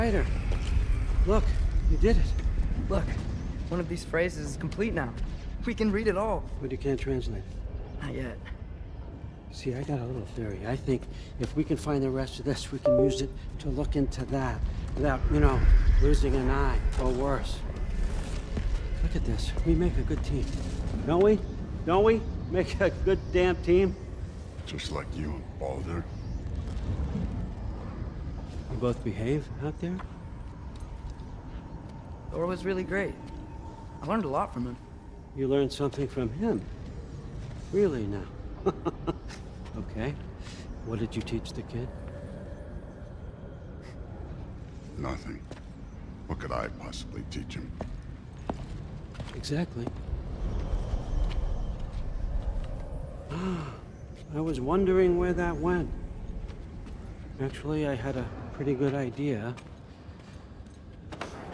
Spider, look, you did it. Look, one of these phrases is complete now. We can read it all. But you can't translate it. Not yet. See, I got a little theory. I think if we can find the rest of this, we can use it to look into that without, losing an eye or worse. Look at this. We make a good team. Don't we? Don't we? Make a good damn team? Just like you and Baldur. We both behave out there? Thor was really great. I learned a lot from him. You learned something from him? Really now? Okay. What did you teach the kid? Nothing. What could I possibly teach him? Exactly. I was wondering where that went. Actually, I had a pretty good idea.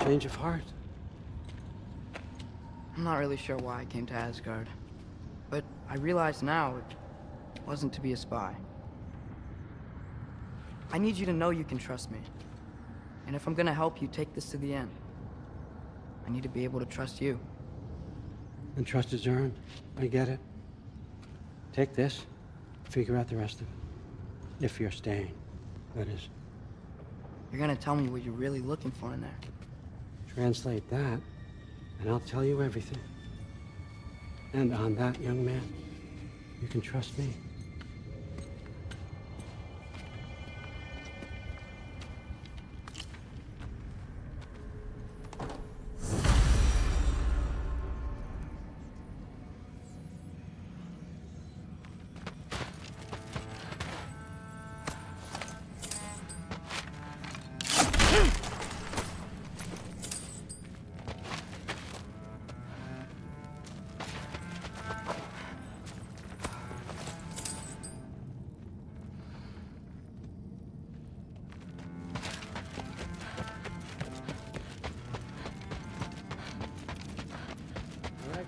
Change of heart. I'm not really sure why I came to Asgard. But I realize now it wasn't to be a spy. I need you to know you can trust me. And if I'm gonna help you take this to the end, I need to be able to trust you. And trust is earned. I get it. Take this. Figure out the rest of it. If you're staying, that is. You're gonna tell me what you're really looking for in there. Translate that, and I'll tell you everything. And on that, young man, you can trust me.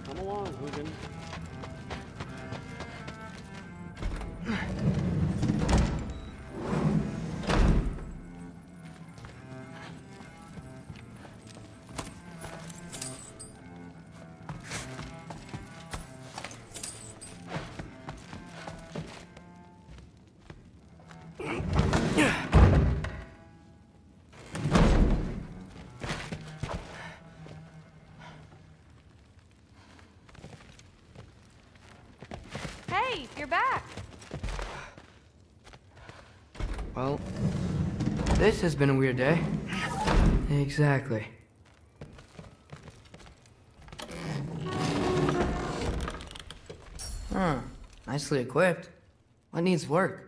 Come along, Hugin. Hey, you're back. Well, this has been a weird day. Exactly. Huh. Nicely equipped. What needs work?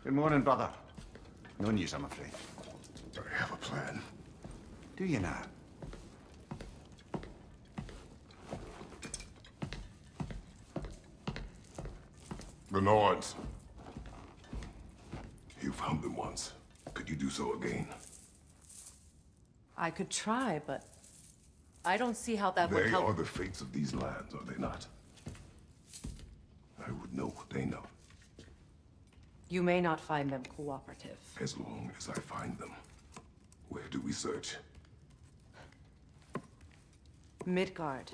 Good morning, brother. No news, I'm afraid. I have a plan. Do you now? The Nords. You found them once. Could you do so again? I could try, but I don't see how that would They help. are the fates of these lands, are they not? I would know what they know, You may not find them cooperative. as long as I find them. Where do we search? Midgard.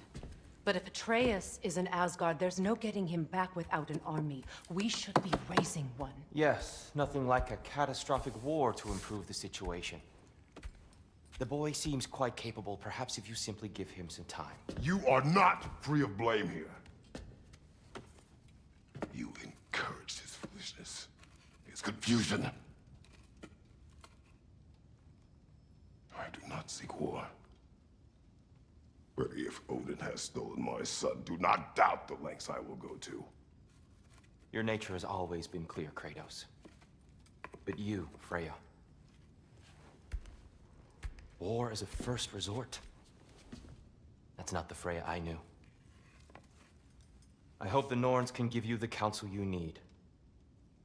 But if Atreus is in Asgard, there's no getting him back without an army. We should be raising one. Yes, nothing like a catastrophic war to improve the situation. The boy seems quite capable. Perhaps if you simply give him some time. You are not free of blame here. You encouraged his foolishness, his confusion. I do not seek war. But if Odin has stolen my son, do not doubt the lengths I will go to. Your nature has always been clear, Kratos. But you, Freya. War as a first resort. That's not the Freya I knew. I hope the Norns can give you the counsel you need.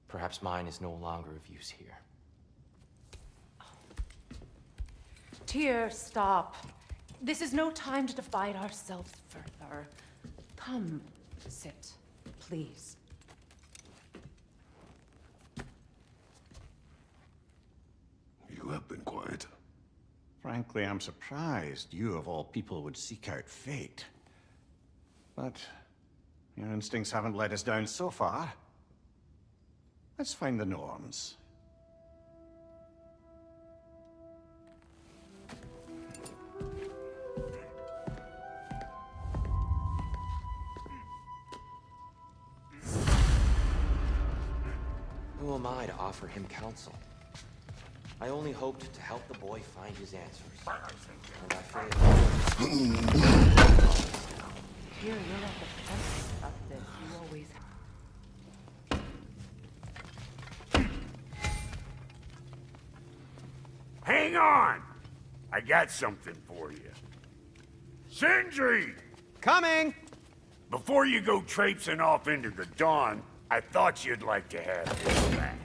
Perhaps mine is no longer of use here. Tyr, stop. This is no time to divide ourselves further. Come, sit, please. You have been quiet. Frankly, I'm surprised you, of all people, would seek out fate. But your instincts haven't let us down so far. Let's find the Norns. Who am I to offer him counsel? I only hoped to help the boy find his answers. And I failed. Tyr, you're at the center of this. You always Hang on! I got something for you. Sindri! Coming! Before you go traipsing off into the dawn, I thought you'd like to have this back.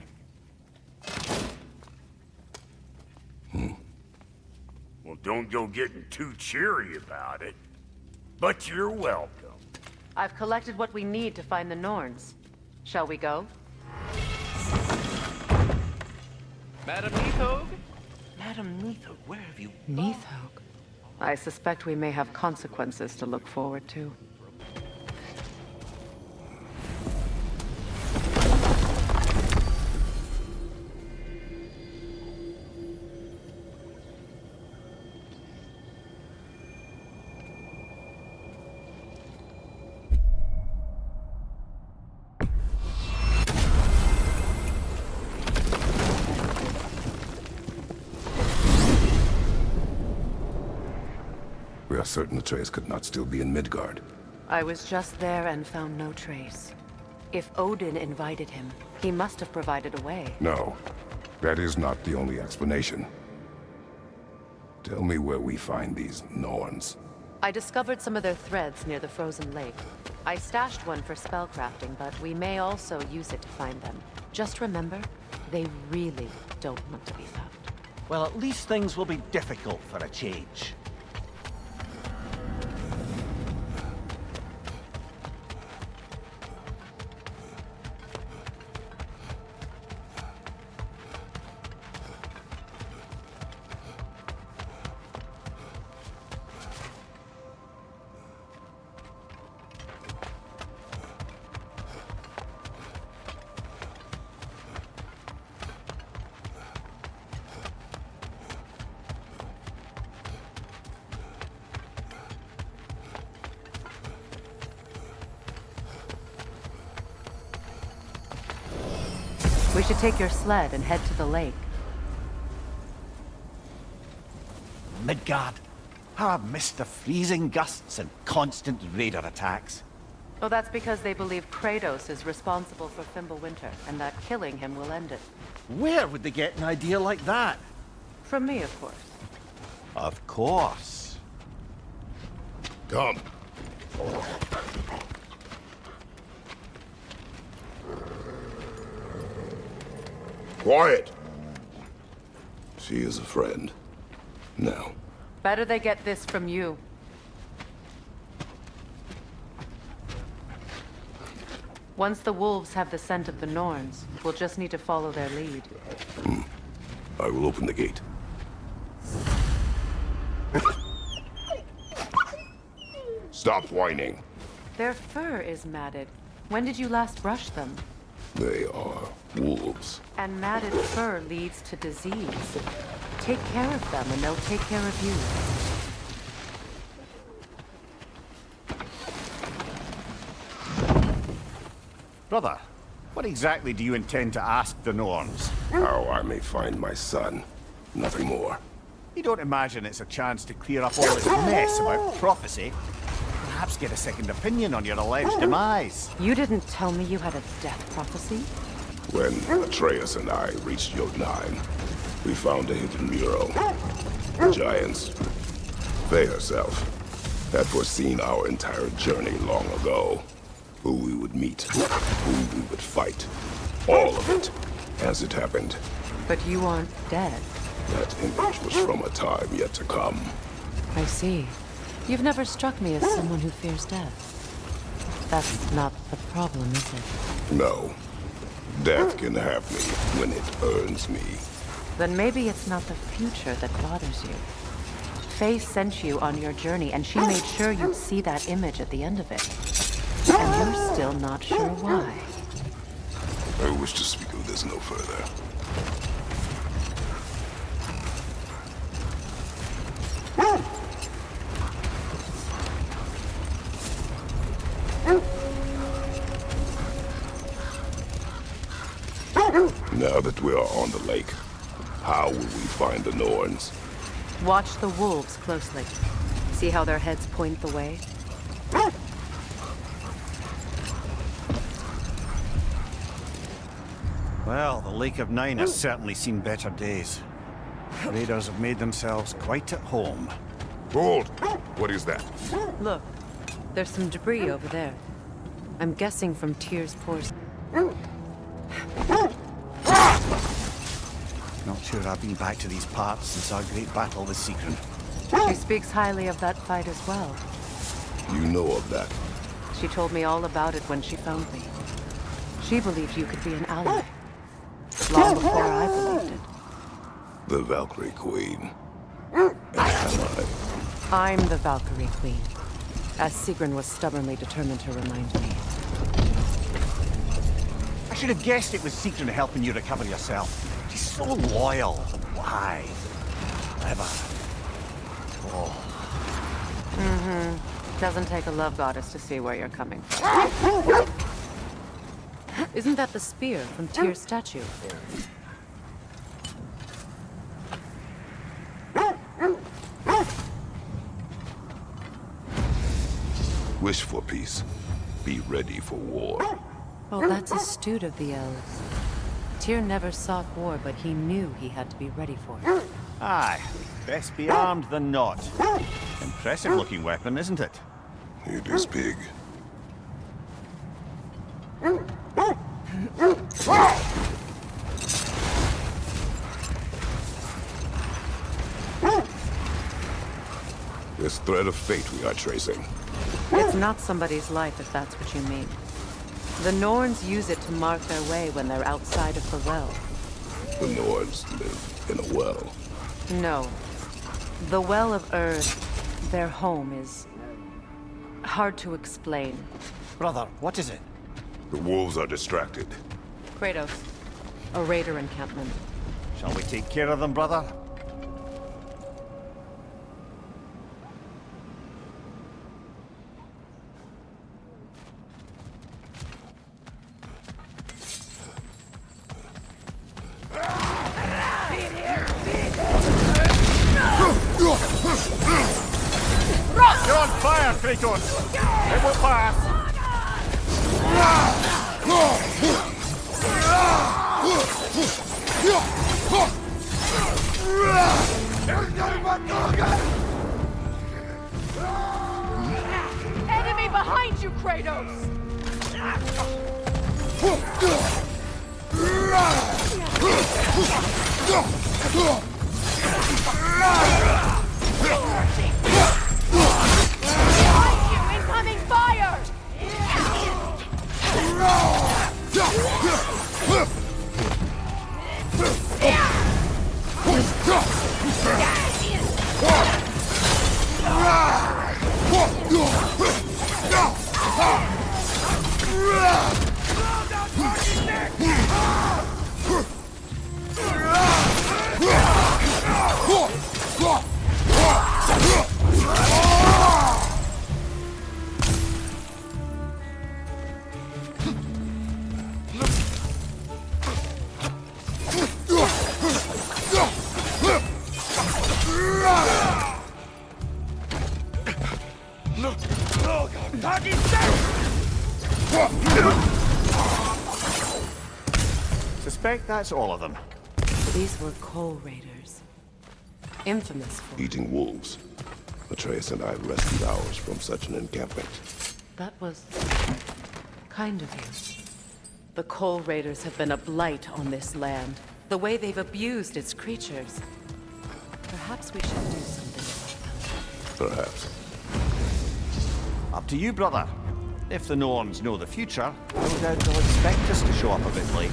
Well, don't go getting too cheery about it. But you're welcome. I've collected what we need to find the Norns. Shall we go? Madam Neathog? Madam Neathog, where have you... Neathog. I suspect we may have consequences to look forward to. We are certain Atreus could not still be in Midgard. I was just there and found no trace. If Odin invited him, he must have provided a way. No, that is not the only explanation. Tell me where we find these Norns. I discovered some of their threads near the frozen lake. I stashed one for spellcrafting, but we may also use it to find them. Just remember, they really don't want to be found. Well, at least things will be difficult for a change. We should take your sled and head to the lake. Midgard, how I've missed the freezing gusts and constant raider attacks. Oh, that's because they believe Kratos is responsible for Fimbulwinter, and that killing him will end it. Where would they get an idea like that? From me, of course. Of course. Come. Quiet! She is a friend. Now. Better they get this from you. Once the wolves have the scent of the Norns, we'll just need to follow their lead. I will open the gate. Stop whining. Their fur is matted. When did you last brush them? They are wolves. And matted fur leads to disease. Take care of them and they'll take care of you. Brother, what exactly do you intend to ask the Norns? How I may find my son. Nothing more. You don't imagine it's a chance to clear up all this mess about prophecy? Perhaps get a second opinion on your alleged demise. You didn't tell me you had a death prophecy? When Atreus and I reached Jotunheim, we found a hidden mural. Giants, Faye herself, had foreseen our entire journey long ago. Who we would meet, who we would fight. All of it, as it happened. But you aren't dead. That image was from a time yet to come. I see. You've never struck me as someone who fears death. That's not the problem, is it? No. Death can have me when it earns me. Then maybe it's not the future that bothers you. Faye sent you on your journey, and she made sure you'd see that image at the end of it. And you're still not sure why. I wish to speak of this no further. Now that we are on the lake, how will we find the Norns? Watch the wolves closely. See how their heads point the way? Well, the Lake of Nine has certainly seen better days. Raiders have made themselves quite at home. Hold! What is that? Look, there's some debris over there. I'm guessing from Tyr's pores. Not sure I've been back to these parts since our great battle with Sigrun. She speaks highly of that fight as well. You know of that. She told me all about it when she found me. She believed you could be an ally. Long before I believed it. The Valkyrie Queen. And am I'm the Valkyrie Queen, as Sigrun was stubbornly determined to remind me. I should have guessed it was Sigrun helping you recover yourself. She's so loyal. Why? Clever. Oh. Doesn't take a love goddess to see where you're coming from. Isn't that the spear from Tyr's statue? Wish for peace. Be ready for war. Well, that's astute of the elves. Tyr never sought war, but he knew he had to be ready for it. Aye. Best be armed than not. Impressive looking weapon, isn't it? It is big. This thread of fate we are tracing. It's not somebody's life, if that's what you mean. The Norns use it to mark their way when they're outside of the well. The Nords live in a well. No. The Well of Earth, their home, is hard to explain. Brother, what is it? The wolves are distracted. Kratos, a raider encampment. Shall we take care of them, brother? You're on fire, Kratos! It will pass! Enemy behind you, Kratos! Behind you! Incoming fire! Suspect that's all of them. These were coal raiders. Infamous for... Eating wolves. Atreus and I rescued ours from such an encampment. That was... kind of you. The coal raiders have been a blight on this land. The way they've abused its creatures. Perhaps we should do something about them. Perhaps. Up to you, brother. If the Norns know the future, no doubt they'll expect us to show up a bit late.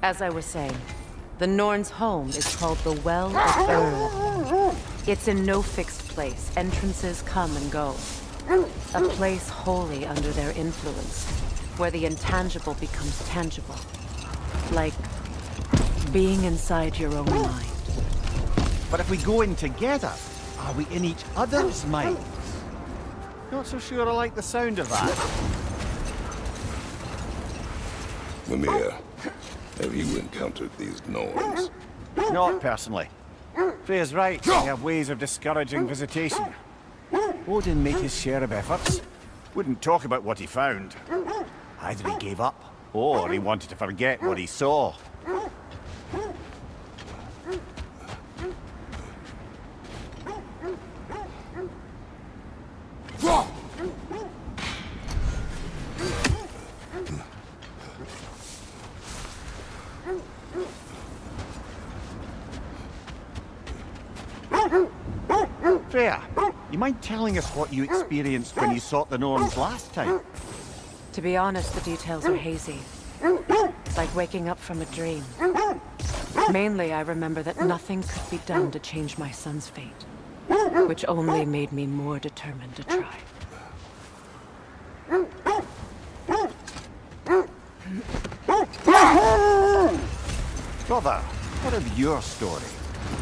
As I was saying, the Norn's home is called the Well of Earth. It's in no fixed place. Entrances come and go. A place wholly under their influence, where the intangible becomes tangible. Like being inside your own mind. But if we go in together, are we in each other's minds? Not so sure I like the sound of that. Mimir, have you encountered these Norns? Not personally. Freya's right, we have ways of discouraging visitation. Odin made his share of efforts. Wouldn't talk about what he found. Either he gave up, or he wanted to forget what he saw. Freya, you mind telling us what you experienced when you sought the Norns last time? To be honest, the details are hazy. Like waking up from a dream. Mainly, I remember that nothing could be done to change my son's fate. Which only made me more determined to try. Brother, what of your story?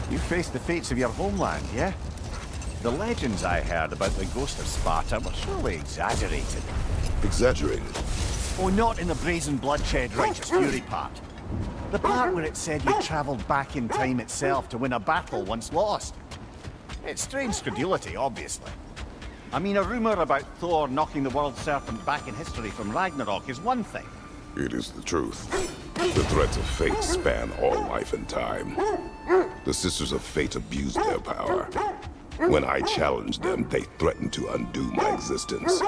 You faced the fates of your homeland, yeah? The legends I heard about the ghost of Sparta were surely exaggerated. Exaggerated? Oh, not in the brazen bloodshed righteous fury part. The part where it said you traveled back in time itself to win a battle once lost. It's strange credulity, obviously. I mean, a rumor about Thor knocking the world serpent back in history from Ragnarok is one thing. It is the truth. The threats of fate span all life and time. The Sisters of Fate abused their power. When I challenged them, they threatened to undo my existence.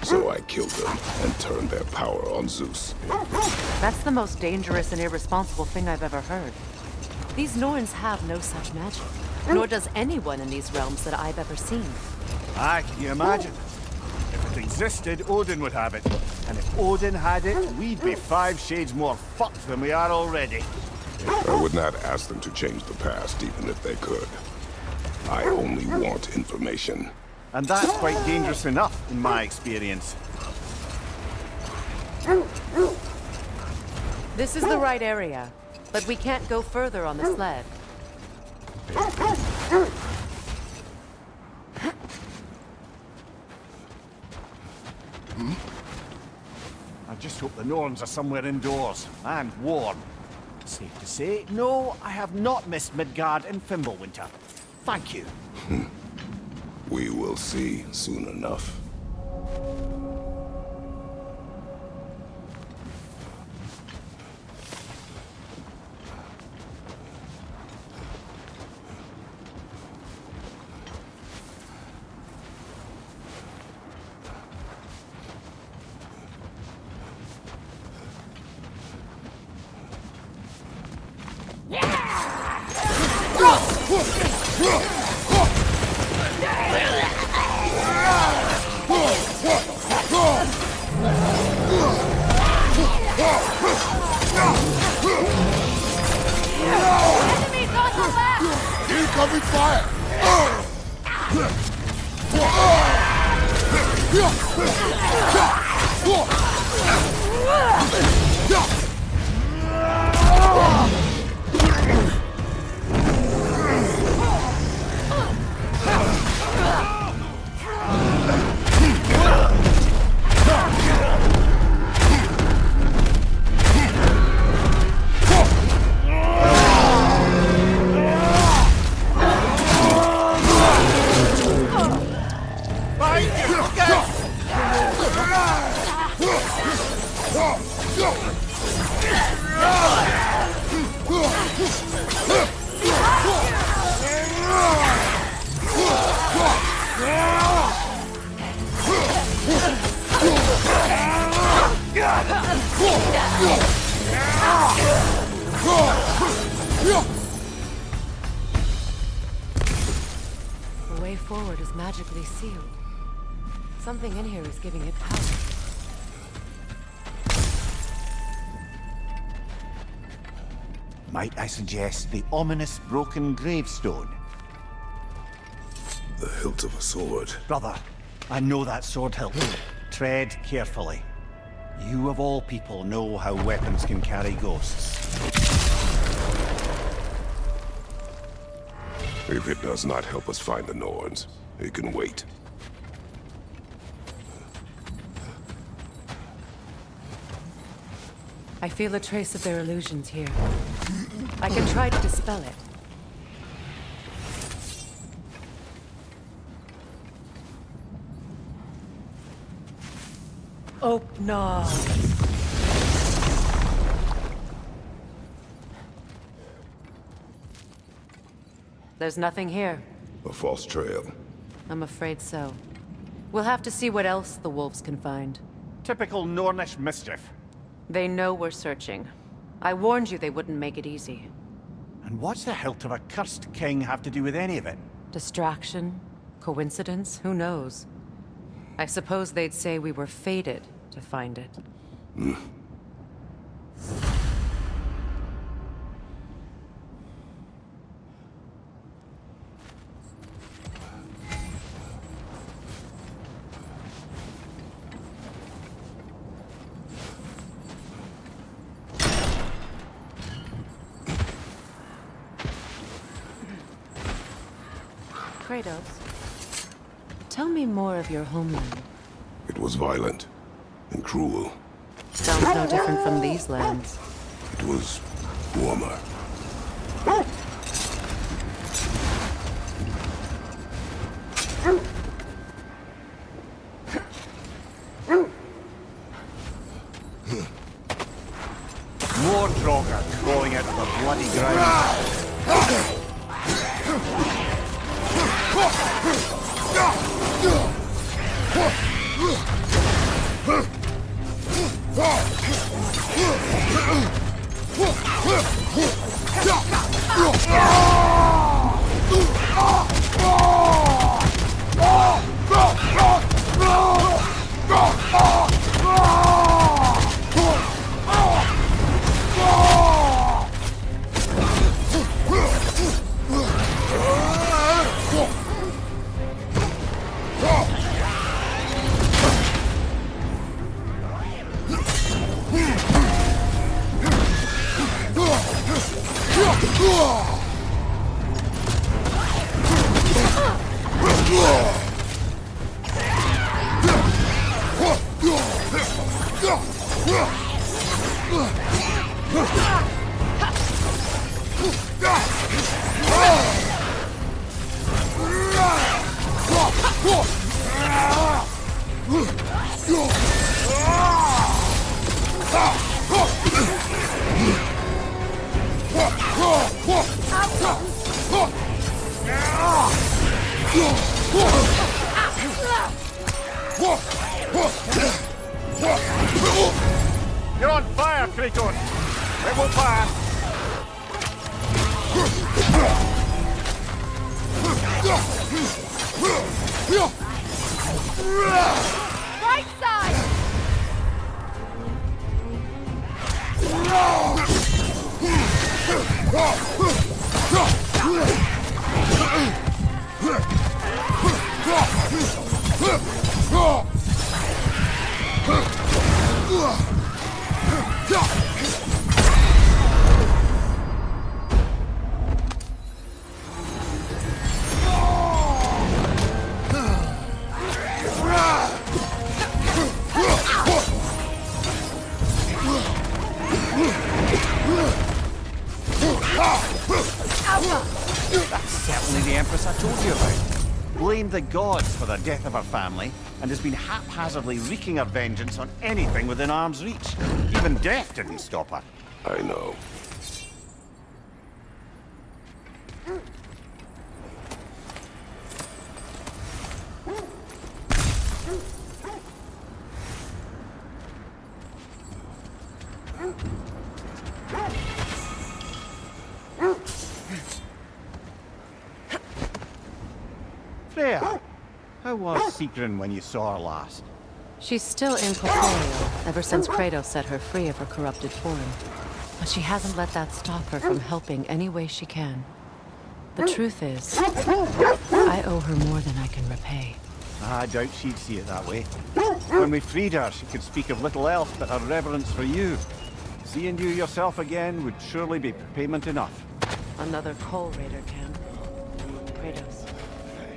So I killed them and turned their power on Zeus. That's the most dangerous and irresponsible thing I've ever heard. These Norns have no such magic. Nor does anyone in these realms that I've ever seen. Aye, can you imagine? If it existed, Odin would have it. And if Odin had it, we'd be 5 shades more fucked than we are already. I would not ask them to change the past, even if they could. I only want information. And that's quite dangerous enough, in my experience. This is the right area, but we can't go further on the sled. I just hope the Norns are somewhere indoors, and warm. Safe to say, no, I have not missed Midgard and Fimbulwinter. Thank you. We will see soon enough. Incoming fire! The way forward is magically sealed. Something in here is giving it power. Might I suggest the ominous broken gravestone? The hilt of a sword. Brother, I know that sword hilt. Tread carefully. You of all people know how weapons can carry ghosts. If it does not help us find the Norns, it can wait. I feel a trace of their illusions here. I can try to dispel it. Open. There's nothing here. A false trail. I'm afraid so. We'll have to see what else the wolves can find. Typical Nornish mischief. They know we're searching. I warned you they wouldn't make it easy. And what's the hilt of a cursed king have to do with any of it? Distraction? Coincidence? Who knows? I suppose they'd say we were fated to find it. Kratos, tell me more of your homeland. It was violent and cruel. Sounds no different from these lands. It was warmer. More Draugr crawling out of the bloody ground. You're on fire, Kratos! It will pass! Right side! That's certainly the Empress I told you about. Blamed the gods for the death of her family, and has been haphazardly wreaking her vengeance on anything within arm's reach. Even death didn't stop her. I know. Freya, how was Sigrun when you saw her last? She's still incorporeal, ever since Kratos set her free of her corrupted form. But she hasn't let that stop her from helping any way she can. The truth is, I owe her more than I can repay. I doubt she'd see it that way. When we freed her, she could speak of little else but her reverence for you. Seeing you yourself again would surely be payment enough. Another Coal Raider camp. Kratos,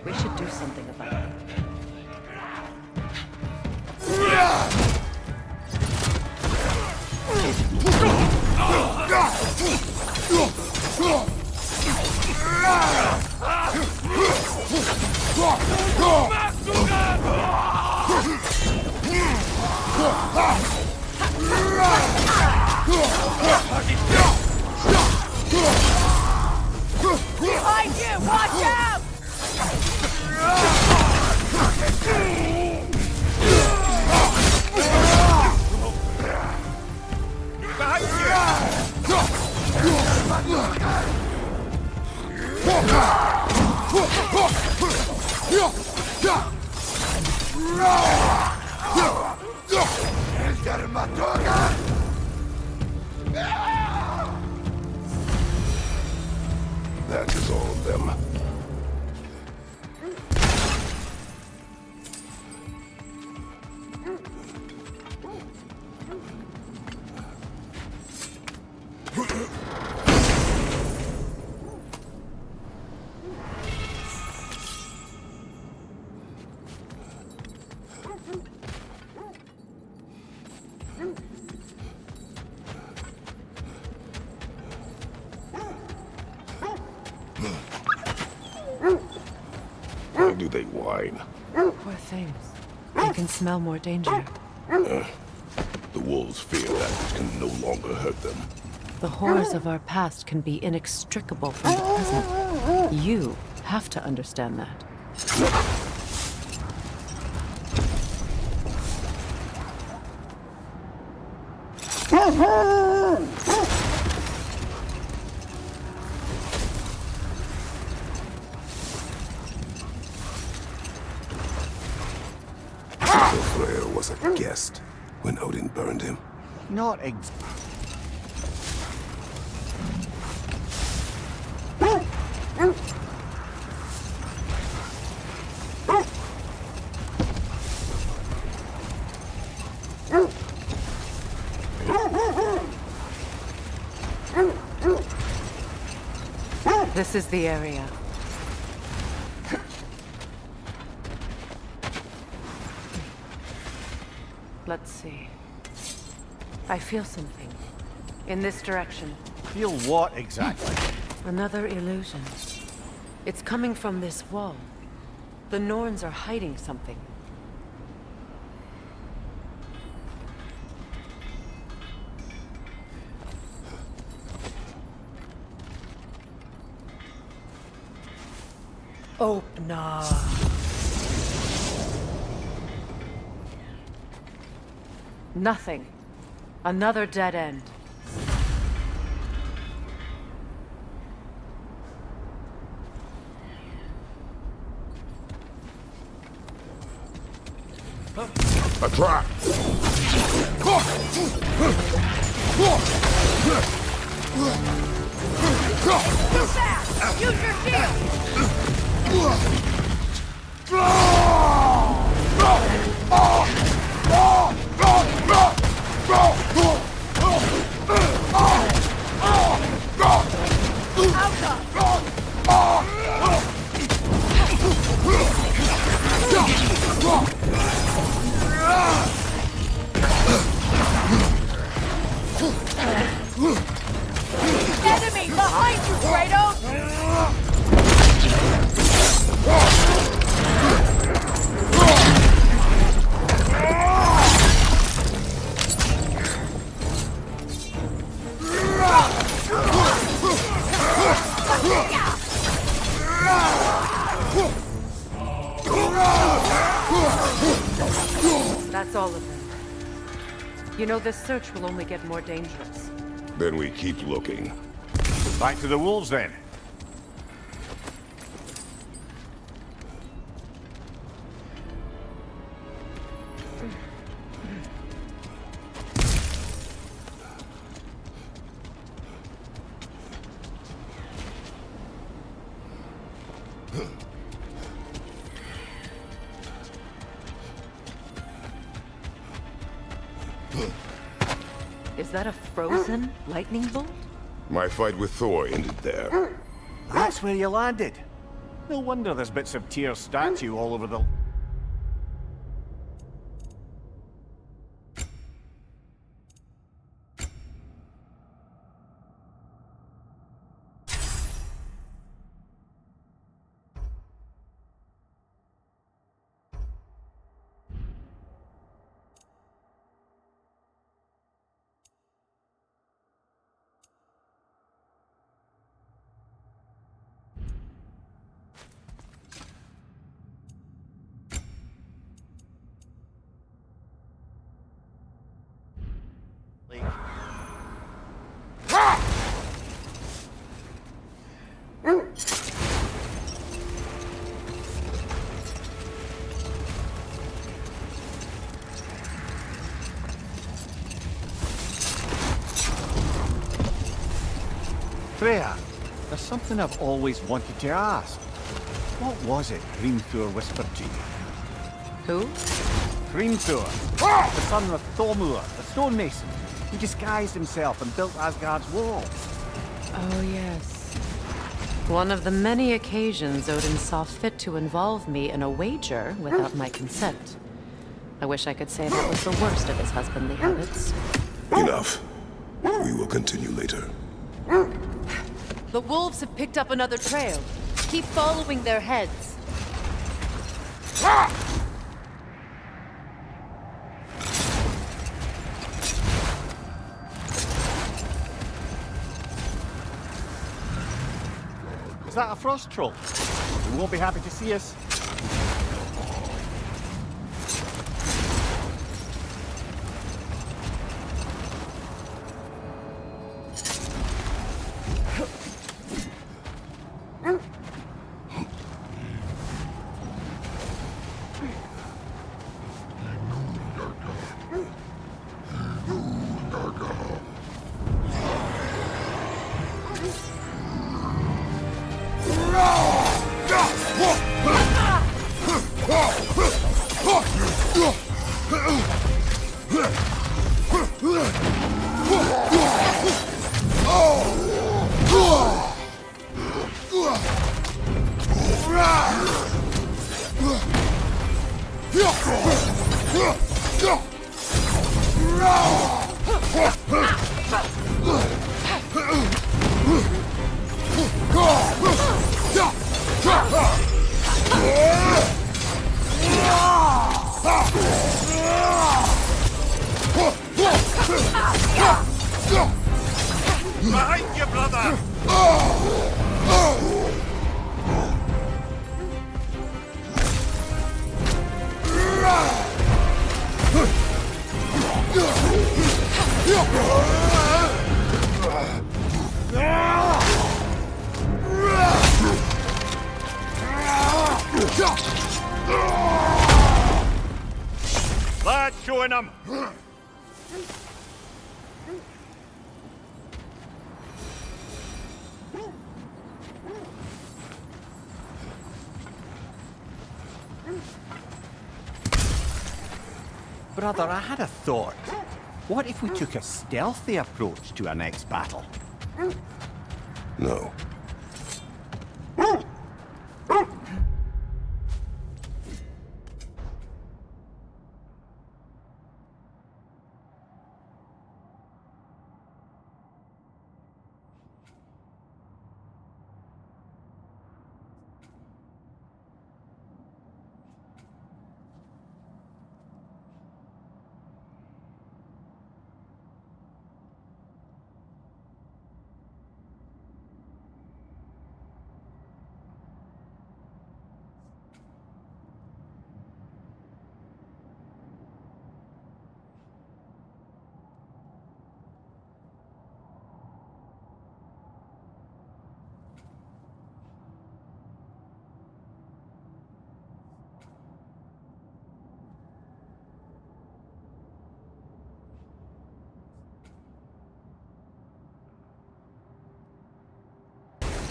we should do something about it. Behind you! Watch out! That is all of them. Why do they whine? Poor things. They can smell more danger. The wolves fear that which can no longer hurt them. The horrors of our past can be inextricable from the present. You have to understand that. Godofwar was a guest when Odin burned him. Not ex... This is the area. Let's see. I feel something. In this direction. Feel what exactly? Another illusion. It's coming from this wall. The Norns are hiding something. Opener. Nothing. Another dead end. A trap! Too fast! Use your shield! Enemy behind you, Kratos! That's all of them. You know, this search will only get more dangerous. Then we keep looking. Back to the wolves then. Is that a frozen lightning bolt? My fight with Thor ended there. That's where you landed. No wonder there's bits of Tyr's statue all over the... Freya, there's something I've always wanted to ask. What was it Hrimthur whispered to you? Who? Hrimthur, the son of Thormur, the stonemason. He disguised himself and built Asgard's wall. Oh, yes. One of the many occasions Odin saw fit to involve me in a wager without my consent. I wish I could say that was the worst of his husbandly habits. Enough. We will continue later. The wolves have picked up another trail. Keep following their heads. Is that a frost troll? He won't be happy to see us. Behind you, brother! That's showing them! Brother, I had a thought. What if we took a stealthy approach to our next battle? No.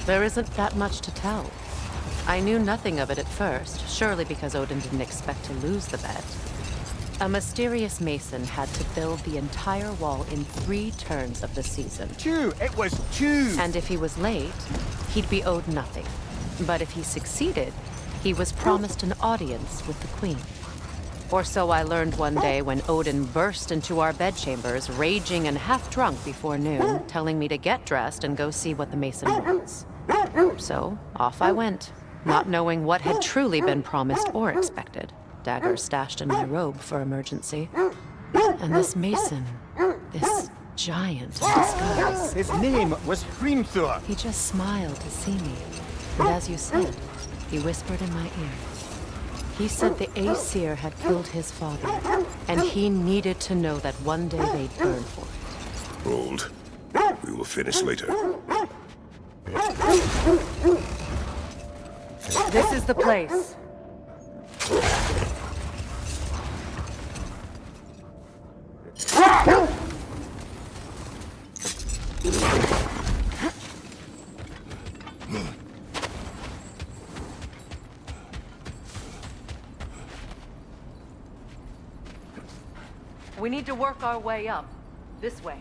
There isn't that much to tell. I knew nothing of it at first, surely because Odin didn't expect to lose the bet. A mysterious mason had to build the entire wall in 3 turns of the season. 2! It was 2! And if he was late, he'd be owed nothing. But if he succeeded, he was promised an audience with the queen. Or so I learned one day when Odin burst into our bedchambers, raging and half-drunk before noon, telling me to get dressed and go see what the mason wants. So, off I went, not knowing what had truly been promised or expected. Dagger stashed in my robe for emergency. And this mason, this giant in disguise. His name was Hrimthur. He just smiled to see me. And as you said, he whispered in my ear. He said the Aesir had killed his father, and he needed to know that one day they'd burn for it. Hold. We will finish later. This is the place. We need to work our way up. This way.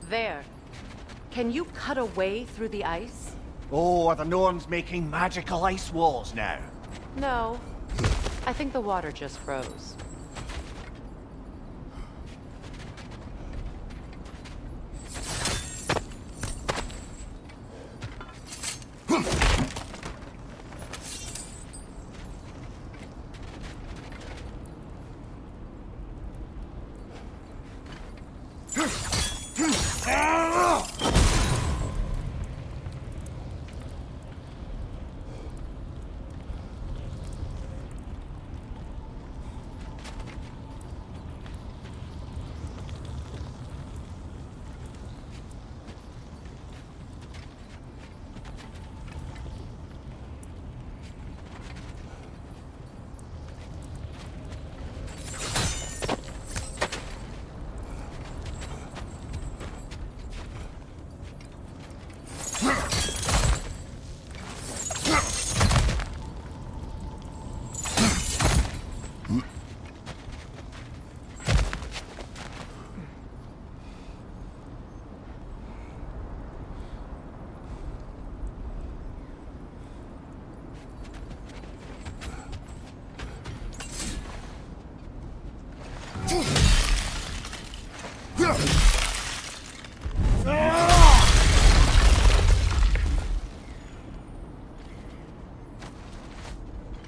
There. Can you cut a way through the ice? Oh, are the Norns making magical ice walls now? No. I think the water just froze.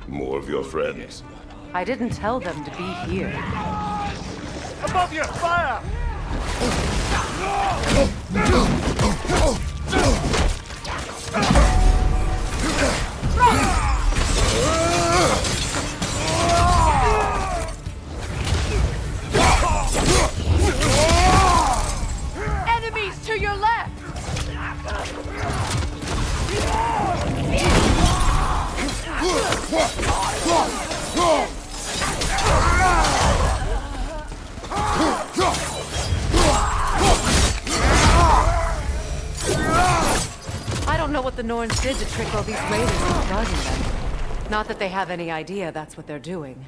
More of your friends. I didn't tell them to be here. Above you! Fire! Enemies to your left! I don't know what the Norns did to trick all these raiders into guarding them. Not that they have any idea that's what they're doing.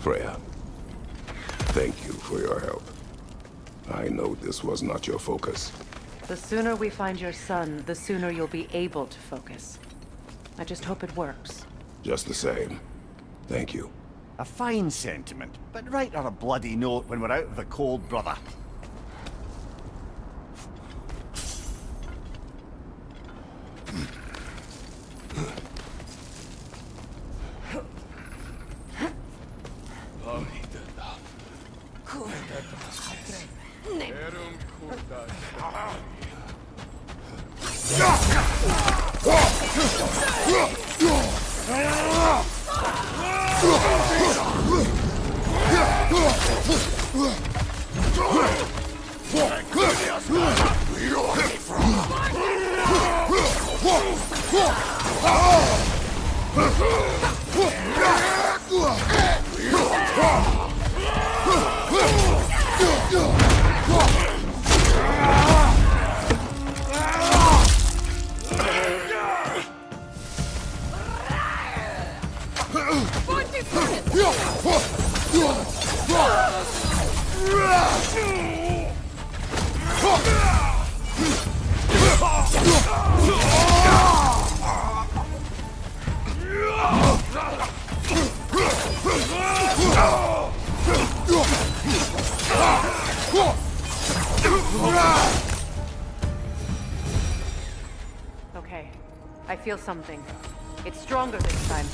Freya, thank you for your help. I know this was not your focus. The sooner we find your son, the sooner you'll be able to focus. I just hope it works. Just the same, thank you. A fine sentiment, but write her a bloody note when we're out of the cold, brother. Okay, I feel something. It's stronger this time.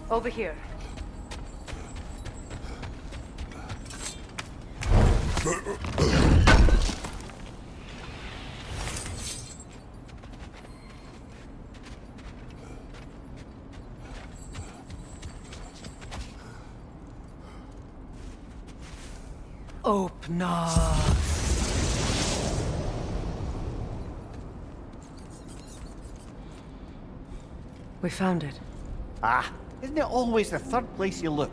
Over here. Open up. We found it. Ah, isn't it always the third place you look?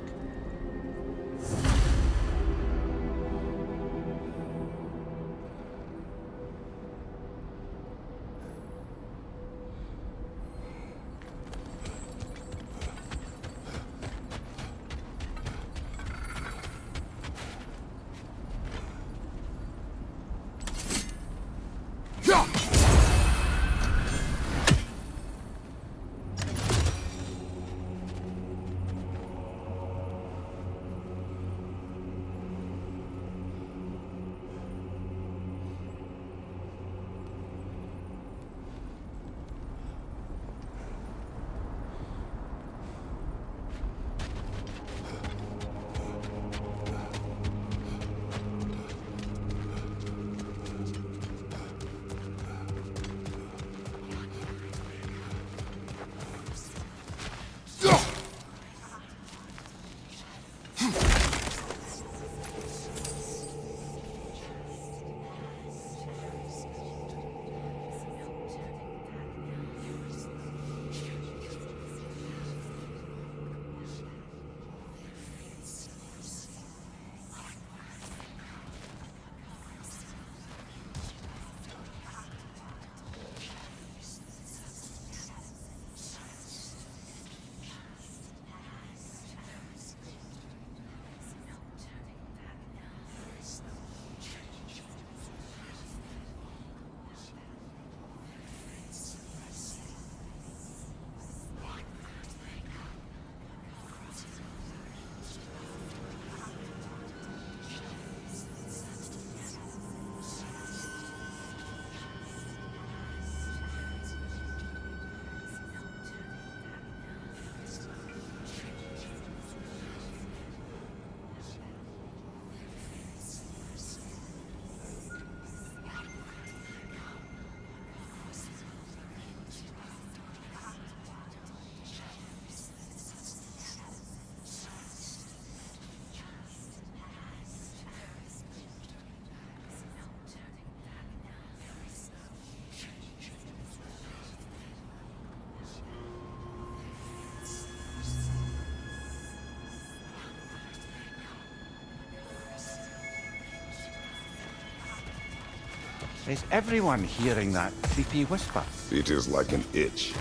Is everyone hearing that creepy whisper? It is like an itch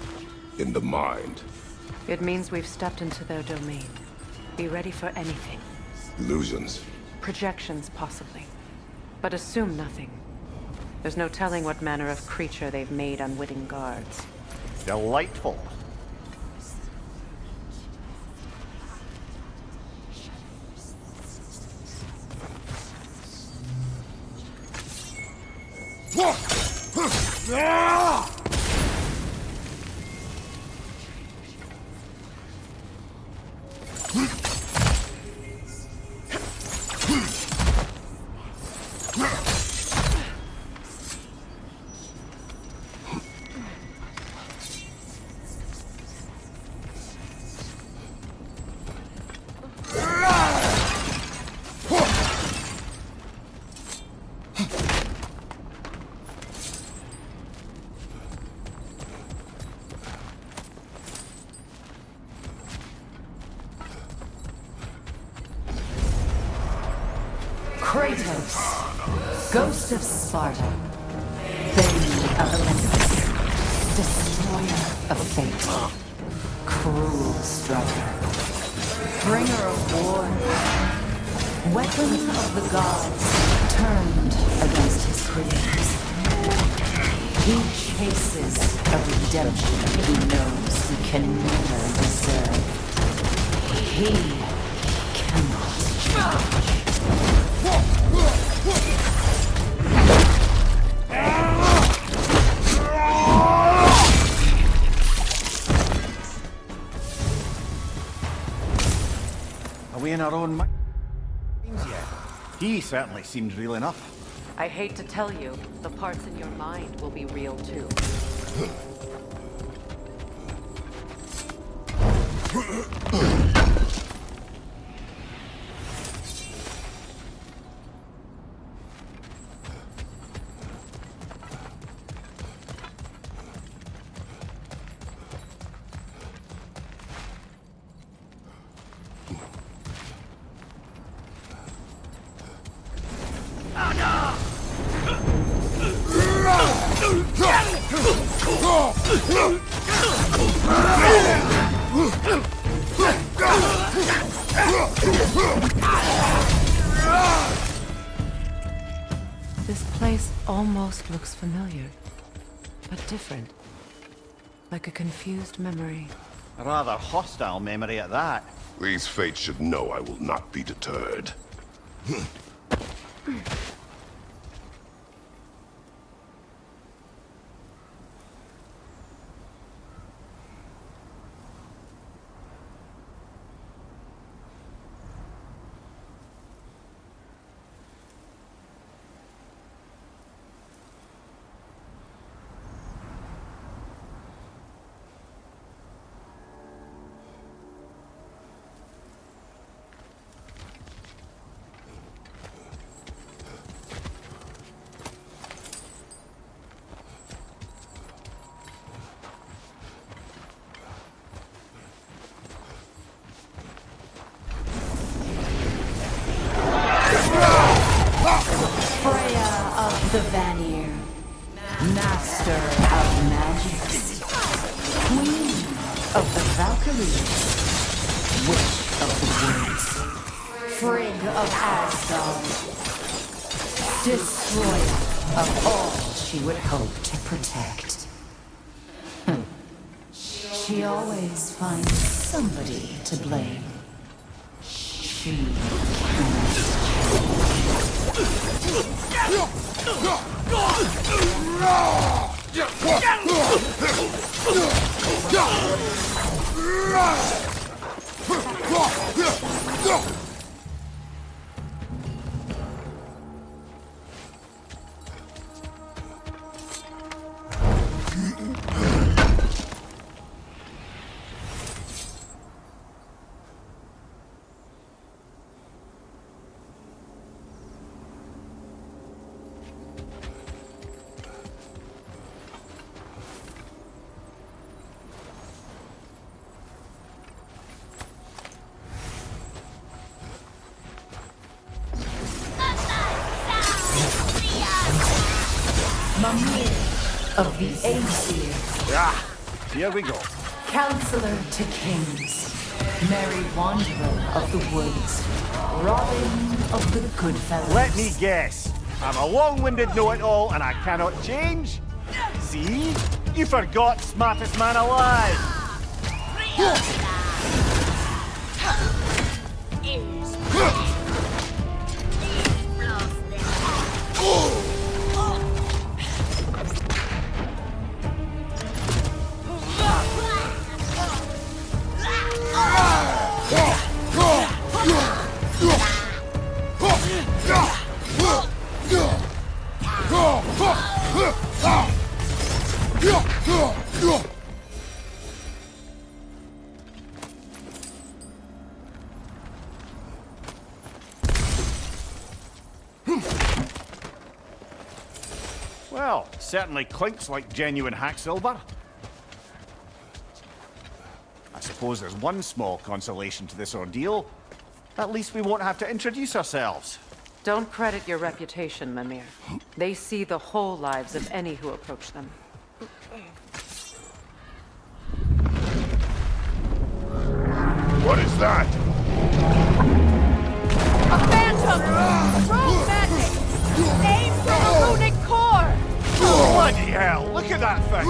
in the mind. It means we've stepped into their domain. Be ready for anything. Illusions. Projections, possibly. But assume nothing. There's no telling what manner of creature they've made unwitting guards. Delightful. Kratos, Ghost of Sparta, Bane of Olympus, Destroyer of Fate, Cruel Striker, Bringer of War, Weapon of the Gods, turned against his creators. He chases a redemption he knows he can never deserve. He cannot judge. Are we in our own minds yet? He certainly seemed real enough. I hate to tell you, the parts in your mind will be real too. This place almost looks familiar, but different. Like a confused memory. A rather hostile memory at that. These fates should know I will not be deterred. The Vanir, Master of Magics, Queen of the Valkyries, Witch of the Woods, Frigg of Asgard, Destroyer of all she would hope to protect. She always finds somebody to blame. She of the Aesir. Here we go. Counselor to kings, Merry wanderer of the woods, Robin of the Goodfellas. Let me guess. I'm a long-winded know-it-all and I cannot change? See? You forgot smartest man alive! Well, certainly clinks like genuine hack silver. I suppose there's one small consolation to this ordeal. At least we won't have to introduce ourselves. Don't credit your reputation, Mimir. They see the whole lives of any who approach them. What is that? A phantom! Rogue magic! Aim for the runic core! Bloody hell, look at that thing!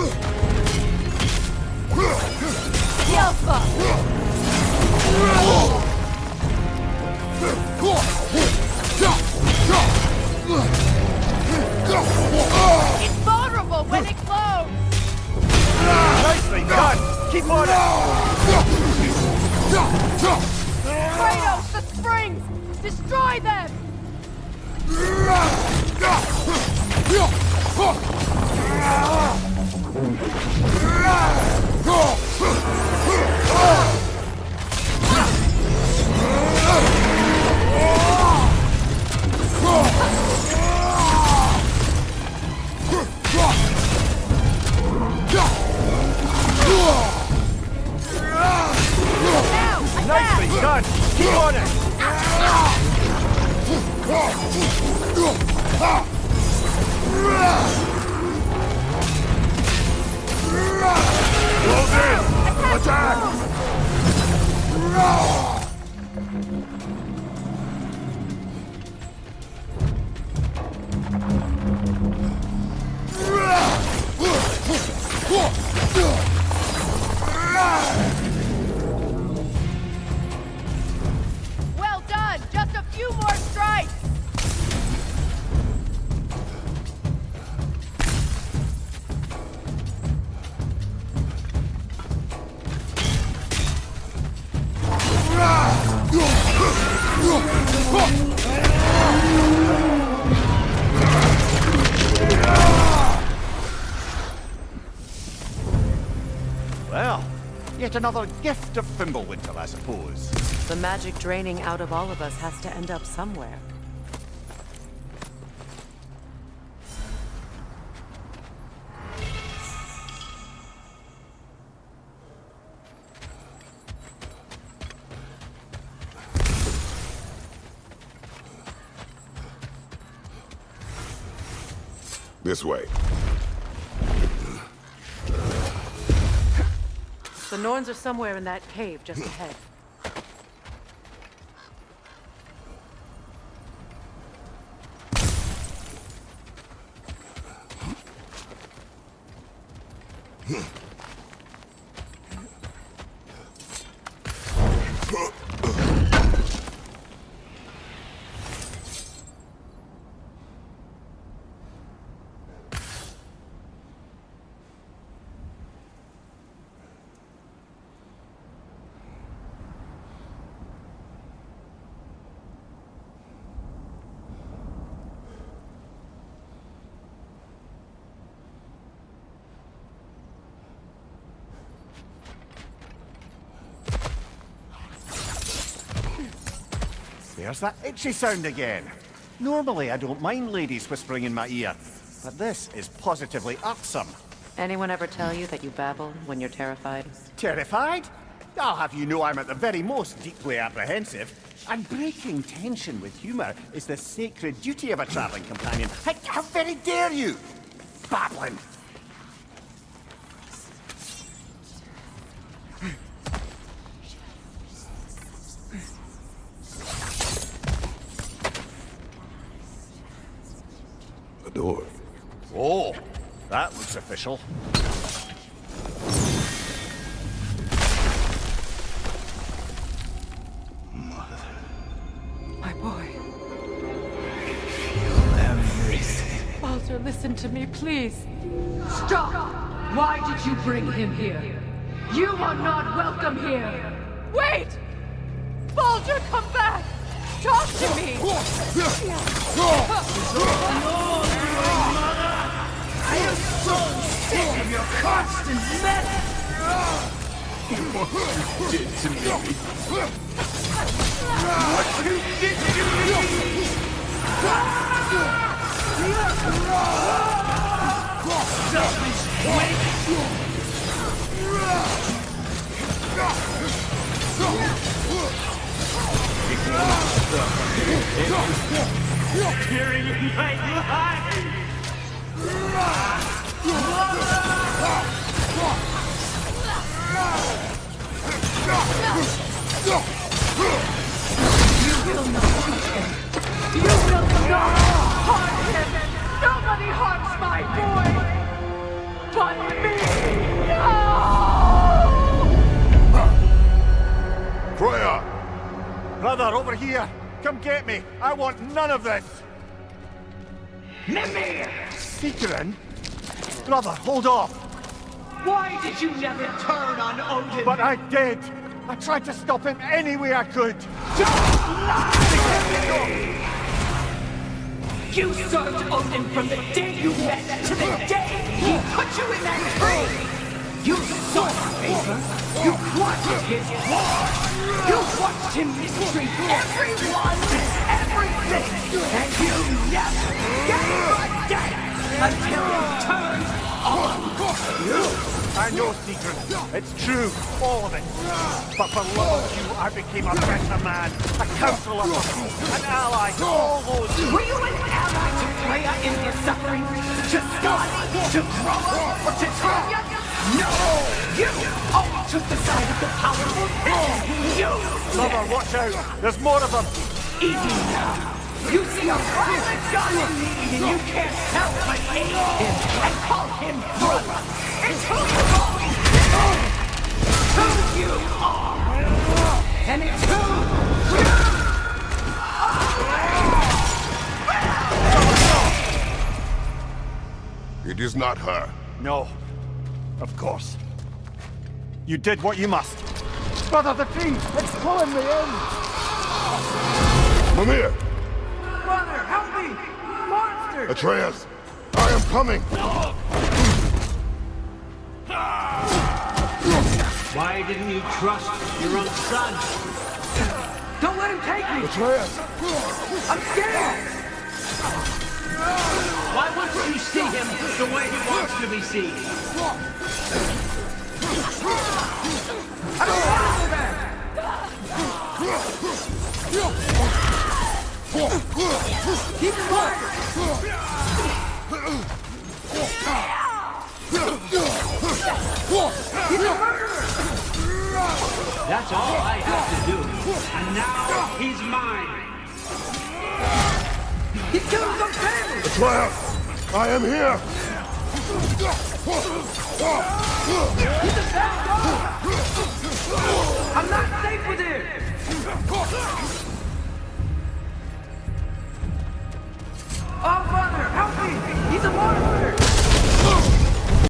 Yelpa! It's vulnerable when it glows! Nicely done! Keep on it! Kratos, the springs! Destroy them! Nicely done! Keep on it! Close in! Attack! Well done! Just a few more strikes! Well, yet another gift of Fimbulwinter, I suppose. The magic draining out of all of us has to end up somewhere. This way. The Norns are somewhere in that cave just ahead. There's that itchy sound again. Normally I don't mind ladies whispering in my ear, but this is positively irksome. Anyone ever tell you that you babble when you're terrified? Terrified? I'll have you know I'm at the very most deeply apprehensive. And breaking tension with humour is the sacred duty of a travelling companion. How very dare you! Babbling! door. Oh, that looks official. My boy. Everything. Baldur, listen to me, please. Stop! Why did you bring him here? You are not welcome here! Wait! Baldur, come back! Talk to me! I am so sick of your constant mess! What you did to me. What you did to me! Selfish wait! Carrying my life! You will not touch him! You will not harm him! Nobody harms my boy! But me! No! Freya! Brother, over here! Come get me! I want none of this! Mimir! Seekerin? Brother, hold off! Why did you never turn on Odin? But I did! I tried to stop him any way I could! You served Odin from the day you met to the day he put you in that tree! You saw his favor, you wanted his war, you watched him mistreat everyone, everything, and you never gave a damn until he turned on you! I know, Seeker. It's true, all of it. But for love of you, I became a better man, a counselor, an ally, all those... Were you an ally to Freya in her suffering? To Skadi? To Groa? Or to Tanya? No! You all took the side of the powerful and you... Brother, watch out! There's more of them! Easy now! You see a violent god in need and you can't help but aid him and call him brother! It's who you are! Who you are! And it's who you It is not her. No. Of course. You did what you must. Brother, the tree! It's pulling me in! Mimir! Brother, help me! Monster! Atreus! I am coming! Why didn't you trust your own son? Don't let him take me! Atreus! I'm scared! Why wouldn't you see him the way he wants to be seen? I don't want to go back! Keep quiet! He's a murderer! That's all I have to do. And now he's mine. He killed some family! Atreus! I am here! He's a bad dog!